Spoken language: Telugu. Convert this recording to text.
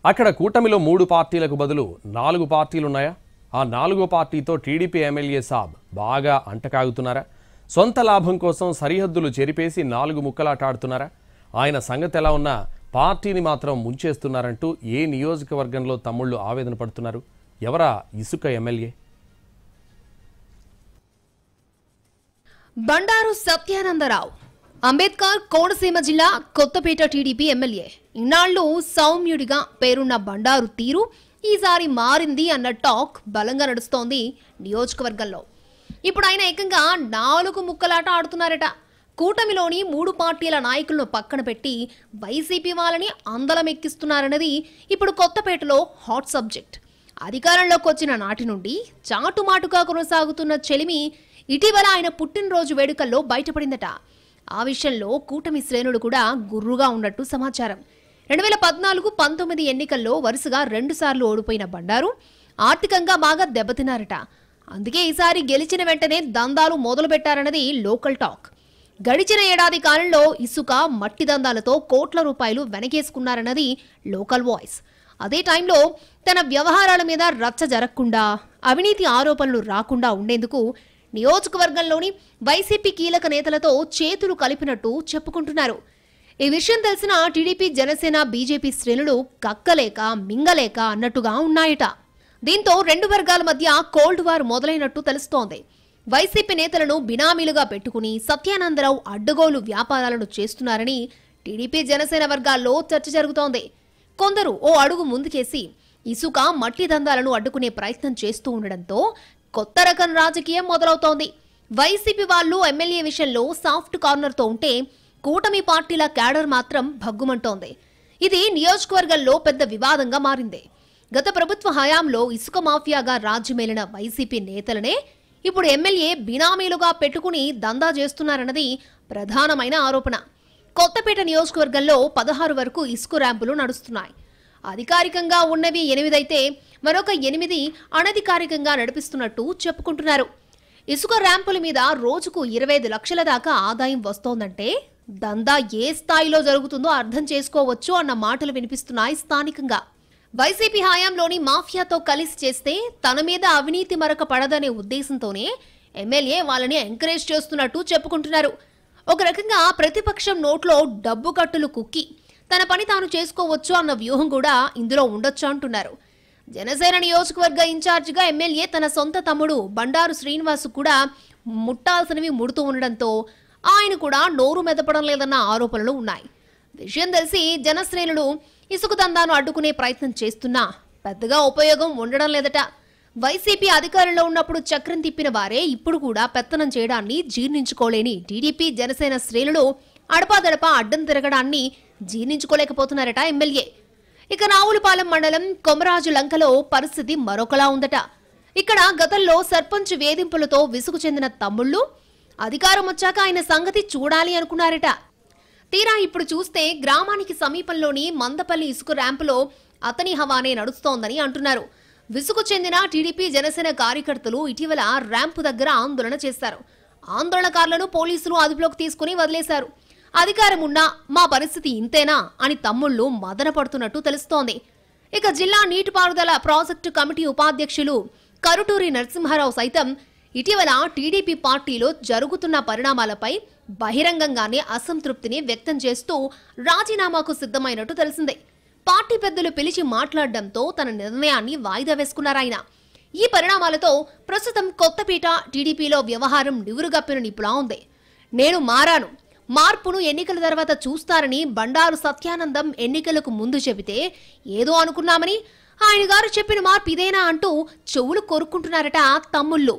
అక్కడ కూటమిలో 3 పార్టీలకు బదులు 4 పార్టీలున్నాయా? ఆ 4వ పార్టీతో టీడీపీ ఎమ్మెల్యే సాబ్ బాగా అంటకాగుతున్నారా? సొంత లాభం కోసం సరిహద్దులు చెరిపేసి 4 ముక్కలాటాడుతున్నారా? ఆయన సంగతి ఎలా ఉన్నా పార్టీని మాత్రం ముంచేస్తున్నారంటూ ఏ నియోజకవర్గంలో తమ్ముళ్ళు ఆవేదన పడుతున్నారు? ఎవరా ఇసుక ఎమ్మెల్యే? బండారు సత్యానందరావు అంబేద్కర్ కోనసీమ జిల్లా కొత్తపేట టీడీపీ ఎమ్మెల్యే. ఇన్నాళ్లు సౌమ్యుడిగా పేరున్న బండారు తీరు ఈసారి మారింది అన్న టాక్ బలంగా నడుస్తోంది నియోజకవర్గంలో. ఇప్పుడు ఆయన ఏకంగా 4 ముక్కలాట ఆడుతున్నారట. కూటమిలోని 3 పార్టీల నాయకులను పక్కన పెట్టి వైసీపీ వాళ్ళని అందలం ఎక్కిస్తున్నారన్నది ఇప్పుడు కొత్తపేటలో హాట్ సబ్జెక్ట్. అధికారంలోకి వచ్చిన నాటి నుండి చాటుమాటుగా కొనసాగుతున్న చెలిమి ఇటీవల ఆయన పుట్టినరోజు వేడుకల్లో బయటపడిందట. ఆ విషయంలో కూటమి శ్రేణులు కూడా గుర్రుగా ఉన్నట్టు సమాచారం. 2014-19 ఎన్నికల్లో వరుసగా 2 సార్లు ఓడిపోయిన బండారు ఆర్థికంగా బాగా దెబ్బతిన్నారట. అందుకే ఈసారి గెలిచిన వెంటనే దందాలు మొదలుపెట్టారన్నది లోకల్ టాక్. గడిచిన ఏడాది కాలంలో ఇసుక మట్టి దందాలతో కోట్ల రూపాయలు వెనకేసుకున్నారన్నది లోకల్ వాయిస్. అదే టైంలో తన వ్యవహారాల మీద రచ్చ జరగకుండా, అవినీతి ఆరోపణలు రాకుండా ఉండేందుకు నియోజకవర్గంలోని వైసీపీ కీలక నేతలతో చేతులు కలిపినట్టు చెప్పుకుంటున్నారు. ఈ విషయం తెలిసిన టీడీపీ, జనసేన, బీజేపీ శ్రేణులు కక్కలేక మింగలేక అన్నట్టుగా ఉన్నాయట. దీంతో 2 వర్గాల మధ్య కోల్డ్ వార్ మొదలైనట్టు తెలుస్తోంది. వైసీపీ నేతలను బినామీలుగా పెట్టుకుని సత్యానందరావు అడ్డగోలు వ్యాపారాలను చేస్తున్నారని టీడీపీ, జనసేన వర్గాల్లో చర్చ జరుగుతోంది. కొందరు ఓ అడుగు ముందుకేసి ఇసుక మట్టి దందాలను అడ్డుకునే ప్రయత్నం చేస్తూ ఉండడంతో కొత్త రకం రాజకీయం మొదలవుతోంది. వైసీపీ వాళ్ళు ఎమ్మెల్యే విషయంలో సాఫ్ట్ కార్నర్తో ఉంటే కూటమి పార్టీల క్యాడర్ మాత్రం భగ్గుమంటోంది. ఇది నియోజకవర్గంలో పెద్ద వివాదంగా మారింది. గత ప్రభుత్వ హయాంలో ఇసుక మాఫియాగా రాజ్యమేలిన వైసీపీ నేతలనే ఇప్పుడు ఎమ్మెల్యే బినామీలుగా పెట్టుకుని దందా చేస్తున్నారన్నది ప్రధానమైన ఆరోపణ. కొత్తపేట నియోజకవర్గంలో 16 వరకు ఇసుక ర్యాంపులు నడుస్తున్నాయి. అధికారికంగా ఉన్నవి 8 అయితే మరొక 8 అనధికారికంగా నడిపిస్తున్నట్టు చెప్పుకుంటున్నారు. ఇసుక ర్యాంపుల మీద రోజుకు 25 లక్షల దాకా ఆదాయం వస్తోందంటే దందా ఏ స్థాయిలో జరుగుతుందో అర్థం చేసుకోవచ్చు అన్న మాటలు వినిపిస్తున్నాయి స్థానికంగా. వైసీపీ హయాంలోని మాఫియాతో కలిసి చేస్తే తన మీద అవినీతి మరక పడదనే ఉద్దేశంతోనే ఎమ్మెల్యే వాళ్ళని ఎంకరేజ్ చేస్తున్నట్టు చెప్పుకుంటున్నారు. ఒక రకంగా ప్రతిపక్షం నోట్లో డబ్బు కట్టులు కుక్కి తన పని తాను చేసుకోవచ్చు అన్న వ్యూహం కూడా ఇందులో ఉండొచ్చు అంటున్నారు. జనసేన నియోజకవర్గ ఇన్ఛార్జిగా ఎమ్మెల్యే తన సొంత తమ్ముడు బండారు శ్రీనివాస్ కూడా ముట్టాల్సినవి ముడుతూ ఉండడంతో ఆయన కూడా నోరు మెదపడం లేదన్న ఆరోపణలు ఉన్నాయి. విషయం తెలిసి జనశ్రేణులు ఇసుక దందాను అడ్డుకునే ప్రయత్నం చేస్తున్నా పెద్దగా ఉపయోగం ఉండడం లేదట. వైసీపీ అధికారంలో ఉన్నప్పుడు చక్రం తిప్పిన వారే ఇప్పుడు కూడా పెత్తనం చేయడాన్ని జీర్ణించుకోలేని టీడీపీ, జనసేన శ్రేణులు అడపాదడపా అడ్డం తిరగడాన్ని జీర్ణించుకోలేకపోతున్నారట ఎమ్మెల్యే. ఇక రావులపాలెం మండలం కొమరాజు లంకలో పరిస్థితి మరొకలా ఉందట. ఇక్కడ గతంలో సర్పంచ్ వేధింపులతో విసుగు చెందిన తమ్ముళ్ళు అధికారం వచ్చాక ఆయన సంగతి చూడాలి అనుకున్నారట. తీరా ఇప్పుడు చూస్తే గ్రామానికి సమీపంలోని మందపల్లి ఇసుక ర్యాంపులో అతని హవానే నడుస్తోందని అంటున్నారు. విసుగు చెందిన టీడీపీ, జనసేన కార్యకర్తలు ఇటీవల ర్యాంపు దగ్గర ఆందోళన చేశారు. ఆందోళనకారులను పోలీసులు అదుపులోకి తీసుకుని వదిలేశారు. అధికారం ఉన్నా మా పరిస్థితి ఇంతేనా అని తమ్ముళ్లు మదన పడుతున్నట్టు తెలుస్తోంది. ఇక జిల్లా నీటిపారుదల ప్రాజెక్టు కమిటీ ఉపాధ్యక్షులు కరుటూరి నరసింహారావు సైతం ఇటీవల టీడీపీ పార్టీలో జరుగుతున్న పరిణామాలపై బహిరంగంగానే అసంతృప్తిని వ్యక్తం చేస్తూ రాజీనామాకు సిద్ధమైనట్టు తెలిసిందే. పార్టీ పెద్దలు పిలిచి మాట్లాడడంతో తన నిర్ణయాన్ని వాయిదా వేసుకున్నారాయన. ఈ పరిణామాలతో ప్రస్తుతం కొత్తపేట టీడీపీలో వ్యవహారం నివురుగప్పిన నిపులా ఉంది. నేను మారాను, మార్పును ఎన్నికల తర్వాత చూస్తారని బండారు సత్యానందం ఎన్నికలకు ముందు చెబితే ఏదో అనుకున్నామని ఆయన గారు చెప్పిన మార్పు ఇదేనా అంటూ చెవులు కొరుక్కుంటున్నారట తమ్ముళ్ళు.